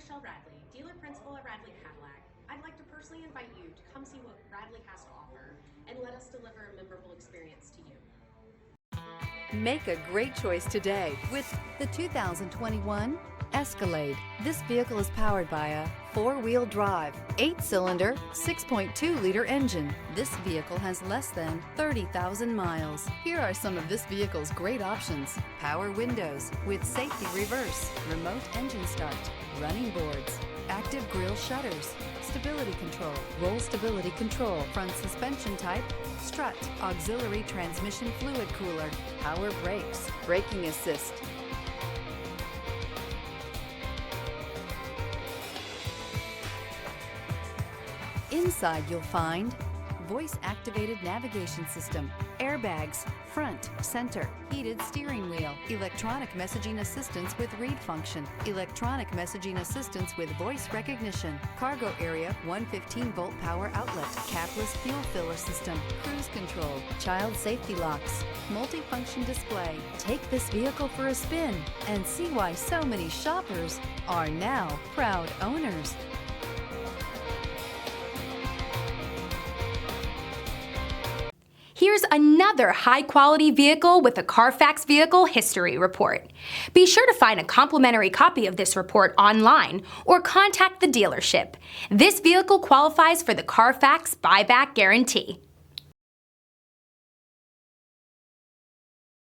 Michelle Radley, dealer principal at Radley Cadillac. I'd like to personally invite you to come see what Radley has to offer and let us deliver a memorable experience to you. Make a great choice today with the 2021 Escalade. This vehicle is powered by a 4-wheel drive, 8-cylinder, 6.2-liter engine. This vehicle has less than 30,000 miles. Here are some of this vehicle's great options: power windows with safety reverse, remote engine start, running boards, active grille shutters, stability control, roll stability control, front suspension type, strut, auxiliary transmission fluid cooler, power brakes, braking assist. Inside you'll find voice-activated navigation system, airbags, front, center, heated steering wheel, electronic messaging assistance with read function, electronic messaging assistance with voice recognition, cargo area 115-volt power outlet, capless fuel filler system, cruise control, child safety locks, multifunction display. Take this vehicle for a spin and see why so many shoppers are now proud owners. Here's another high-quality vehicle with a Carfax Vehicle History Report. Be sure to find a complimentary copy of this report online or contact the dealership. This vehicle qualifies for the Carfax Buyback Guarantee.